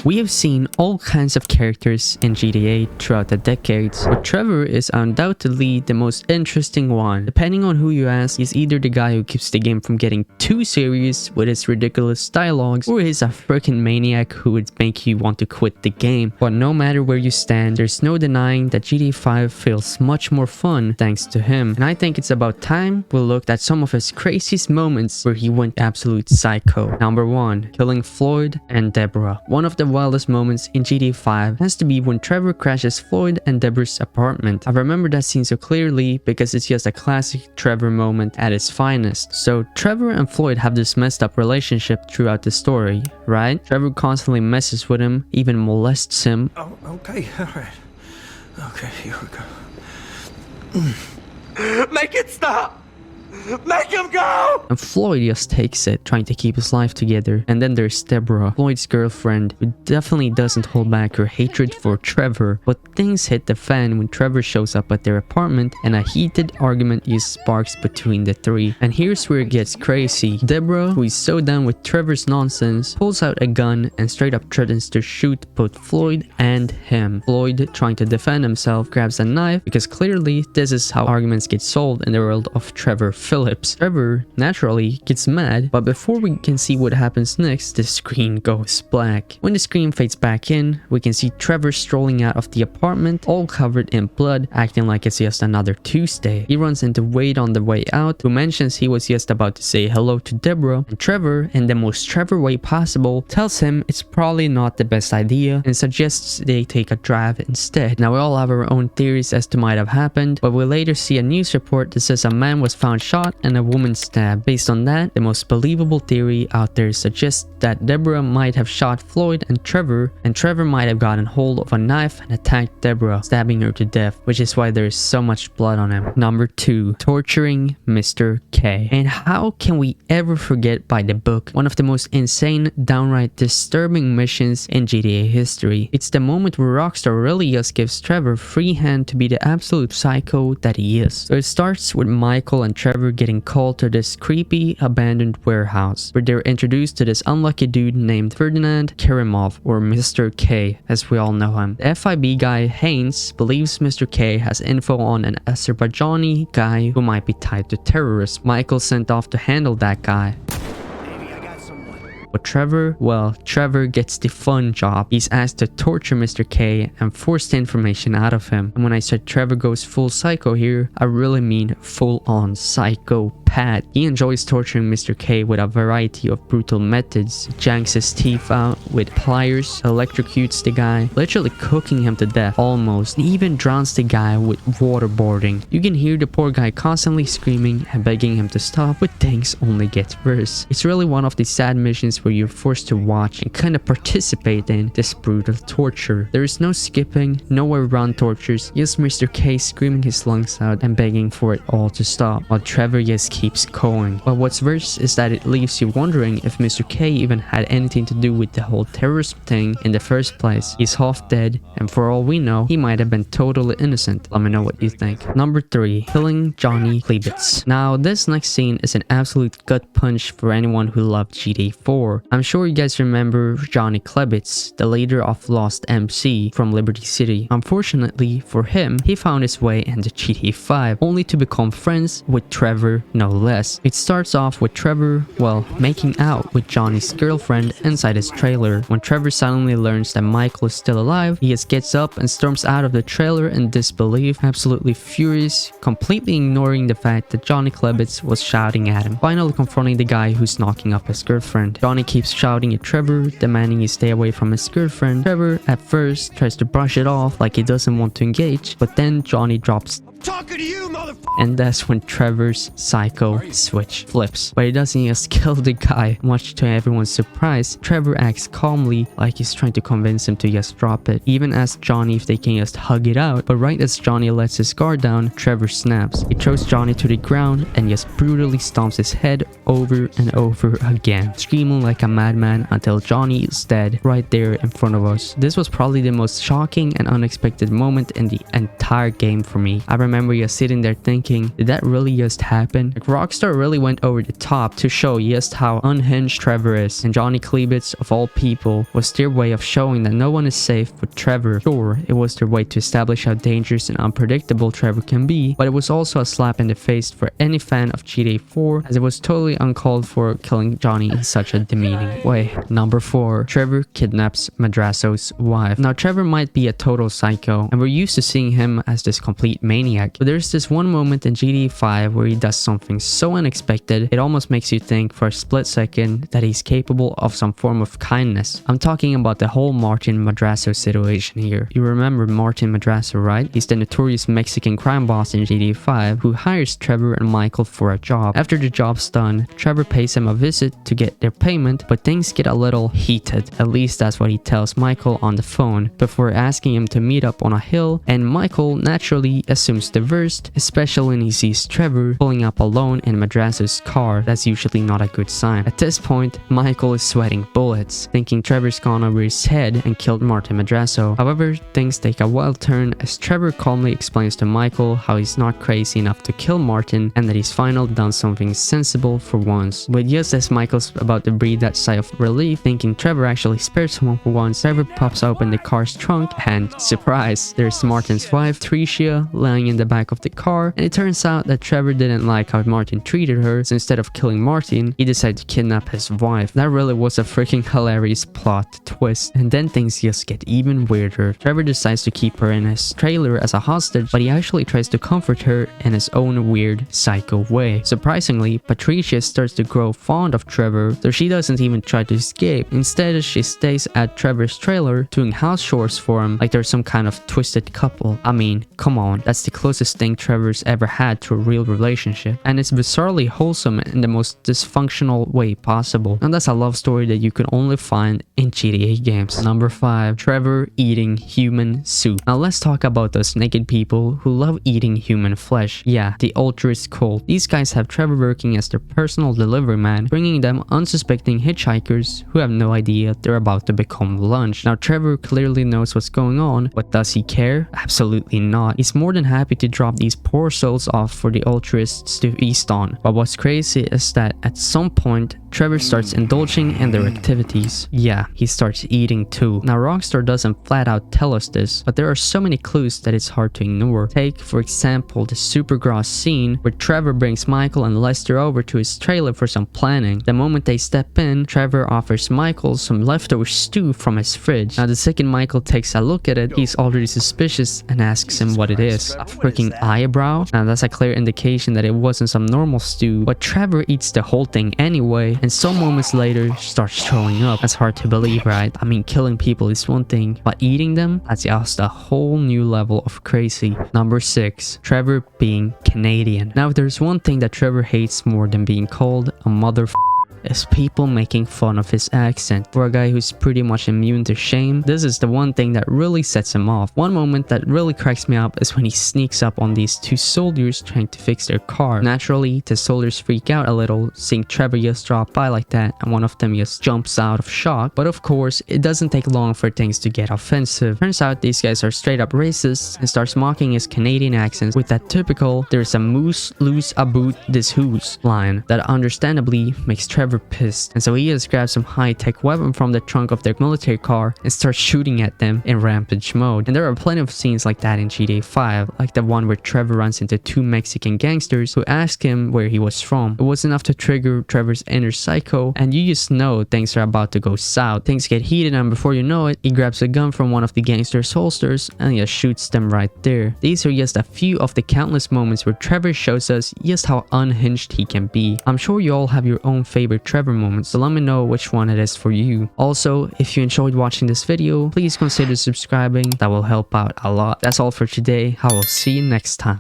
We have seen all kinds of characters in GTA throughout the decades, but Trevor is undoubtedly the most interesting one. Depending on who you ask, he's either the guy who keeps the game from getting too serious with his ridiculous dialogues, or he's a freaking maniac who would make you want to quit the game. But no matter where you stand, there's no denying that GTA 5 feels much more fun thanks to him. And I think it's about time we looked at some of his craziest moments where he went absolute psycho. Number 1. Killing Floyd and Deborah. One of the wildest moments in GTA 5 has to be when Trevor crashes Floyd and Deborah's apartment. I remember that scene so clearly because it's just a classic Trevor moment at its finest. So Trevor and Floyd have this messed up relationship throughout the story, right? Trevor constantly messes with him, even molests him. Oh, okay, alright. Okay, here we go. Make it stop! Make him go! And Floyd just takes it, trying to keep his life together. And then there's Deborah, Floyd's girlfriend, who definitely doesn't hold back her hatred for Trevor. But things hit the fan when Trevor shows up at their apartment and a heated argument is sparks between the three. And here's where it gets crazy. Deborah, who is so done with Trevor's nonsense, pulls out a gun and straight up threatens to shoot both Floyd and him. Floyd, trying to defend himself, grabs a knife because clearly this is how arguments get solved in the world of Trevor Phillips. Trevor naturally gets mad, but before we can see what happens next, the screen goes black. When the screen fades back in, we can see Trevor strolling out of the apartment, all covered in blood, acting like it's just another Tuesday. He runs into Wade on the way out, who mentions he was just about to say hello to Deborah, and Trevor, in the most Trevor way possible, tells him it's probably not the best idea and suggests they take a drive instead. Now we all have our own theories as to might have happened, but we later see a news report that says a man was found shot and a woman stabbed. Based on that, the most believable theory out there suggests that Deborah might have shot Floyd and Trevor might have gotten hold of a knife and attacked Deborah, stabbing her to death, which is why there's so much blood on him. Number 2. Torturing Mr. K. And how can we ever forget by the book one of the most insane, downright disturbing missions in GTA history? It's the moment where Rockstar really just gives Trevor free hand to be the absolute psycho that he is. So it starts with Michael and Trevor getting called to this creepy abandoned warehouse where they're introduced to this unlucky dude named Ferdinand Kerimov, or Mr. K as we all know him. The FIB guy Haynes believes Mr. K has info on an Azerbaijani guy who might be tied to terrorists. Michael's sent off to handle that guy. But Trevor gets the fun job. He's asked to torture Mr. K and force the information out of him. And when I said Trevor goes full psycho here, I really mean full on psychopath. He enjoys torturing Mr. K with a variety of brutal methods. Janks his teeth out with pliers, electrocutes the guy, literally cooking him to death almost, and even drowns the guy with waterboarding. You can hear the poor guy constantly screaming and begging him to stop, but things only get worse. It's really one of the sad missions where you're forced to watch and kind of participate in this brutal torture. There is no skipping, no around tortures, just Mr. K screaming his lungs out and begging for it all to stop, while Trevor just keeps going. But what's worse is that it leaves you wondering if Mr. K even had anything to do with the whole terrorism thing in the first place. He's half dead, and for all we know, he might have been totally innocent. Let me know what you think. Number 3. Killing Johnny Klebitz. Now, this next scene is an absolute gut punch for anyone who loved GTA 4. I'm sure you guys remember Johnny Klebitz, the leader of Lost MC from Liberty City. Unfortunately for him, he found his way into GTA 5, only to become friends with Trevor, no less. It starts off with Trevor, making out with Johnny's girlfriend inside his trailer. When Trevor suddenly learns that Michael is still alive, he just gets up and storms out of the trailer in disbelief, absolutely furious, completely ignoring the fact that Johnny Klebitz was shouting at him, finally confronting the guy who's knocking up his girlfriend. Johnny keeps shouting at Trevor, demanding he stay away from his girlfriend. Trevor at first tries to brush it off like he doesn't want to engage, but then Johnny drops Talking to you, motherfucker! and that's when Trevor's psycho switch flips. But he doesn't just kill the guy. Much to everyone's surprise, Trevor acts calmly like he's trying to convince him to just drop it. He even asks Johnny if they can just hug it out, but right as Johnny lets his guard down, Trevor snaps. He throws Johnny to the ground and just brutally stomps his head over and over again, screaming like a madman until Johnny is dead right there in front of us. This was probably the most shocking and unexpected moment in the entire game for me. I remember just sitting there thinking, did that really just happen? Like, Rockstar really went over the top to show just how unhinged Trevor is, and Johnny Klebitz, of all people, was their way of showing that no one is safe but Trevor. Sure, it was their way to establish how dangerous and unpredictable Trevor can be, but it was also a slap in the face for any fan of GTA 4, as it was totally uncalled for killing Johnny in such a demeaning way. Number 4. Trevor kidnaps Madrasso's wife. Now, Trevor might be a total psycho, and we're used to seeing him as this complete maniac, but there's this one moment in GTA 5 where he does something so unexpected, it almost makes you think for a split second that he's capable of some form of kindness. I'm talking about the whole Martin Madrasso situation here. You remember Martin Madrasso, right? He's the notorious Mexican crime boss in GTA 5 who hires Trevor and Michael for a job. After the job's done, Trevor pays him a visit to get their payment, but things get a little heated. At least that's what he tells Michael on the phone, before asking him to meet up on a hill, and Michael naturally assumes the worst, especially when he sees Trevor pulling up alone in Madrasso's car. That's usually not a good sign. At this point, Michael is sweating bullets, thinking Trevor's gone over his head and killed Martin Madrasso. However, things take a wild turn as Trevor calmly explains to Michael how he's not crazy enough to kill Martin and that he's finally done something sensible for once. But just as Michael's about to breathe that sigh of relief, thinking Trevor actually spared someone for once, Trevor pops open the car's trunk and, surprise, there's Martin's wife, Tricia, lying in the back of the car, and it turns out that Trevor didn't like how Martin treated her, so instead of killing Martin, he decided to kidnap his wife. That really was a freaking hilarious plot twist, and then things just get even weirder. Trevor decides to keep her in his trailer as a hostage, but he actually tries to comfort her in his own weird, psycho way. Surprisingly, Patricia starts to grow fond of Trevor, so she doesn't even try to escape. Instead, she stays at Trevor's trailer doing house chores for him like they're some kind of twisted couple. I mean, come on, that's the closest thing Trevor's ever had to a real relationship, and it's bizarrely wholesome in the most dysfunctional way possible. And that's a love story that you can only find in GTA games. Number 5. Trevor eating human soup. Now let's talk about those naked people who love eating human flesh. Yeah, the Ultras cult. These guys have Trevor working as their personal delivery man, bringing them unsuspecting hitchhikers who have no idea they're about to become lunch. Now Trevor clearly knows what's going on, but does he care? Absolutely not. He's more than happy to drop these poor souls off for the Ultras to feast on. But what's crazy is that at some point, Trevor starts indulging in their activities. Yeah, he starts eating too. Now Rockstar doesn't flat out tell us this, but there are so many clues that it's hard to ignore. Take, for example, the super gross scene where Trevor brings Michael and Lester over to his trailer for some planning. The moment they step in, Trevor offers Michael some leftover stew from his fridge. Now the second Michael takes a look at it, he's already suspicious and asks him what it is. A freaking eyebrow? Now that's a clear indication that it wasn't some normal stew, but Trevor eats the whole thing anyway, and some moments later starts throwing up. That's hard to believe, right? I mean, killing people is one thing, but eating them? That's just a whole new level of crazy. Number 6. Trevor being Canadian. Now if there's one thing that Trevor hates more than being called a motherfucker, is people making fun of his accent. For a guy who's pretty much immune to shame, this is the one thing that really sets him off. One moment that really cracks me up is when he sneaks up on these two soldiers trying to fix their car. Naturally, the soldiers freak out a little, seeing Trevor just drop by like that, and one of them just jumps out of shock. But of course, it doesn't take long for things to get offensive. Turns out these guys are straight up racist and starts mocking his Canadian accent with that typical "there's a moose loose about this hoose" line that understandably makes Trevor pissed, and so he just grabs some high-tech weapon from the trunk of their military car and starts shooting at them in rampage mode. And there are plenty of scenes like that in GTA 5, like the one where Trevor runs into two Mexican gangsters who ask him where he was from. It was enough to trigger Trevor's inner psycho, and you just know things are about to go south. Things get heated, and before you know it, he grabs a gun from one of the gangsters' holsters and just shoots them right there. These are just a few of the countless moments where Trevor shows us just how unhinged he can be. I'm sure you all have your own favorite Trevor moments, so let me know which one it is for you. Also, if you enjoyed watching this video, please consider subscribing. That will help out a lot. That's all for today. I will see you next time.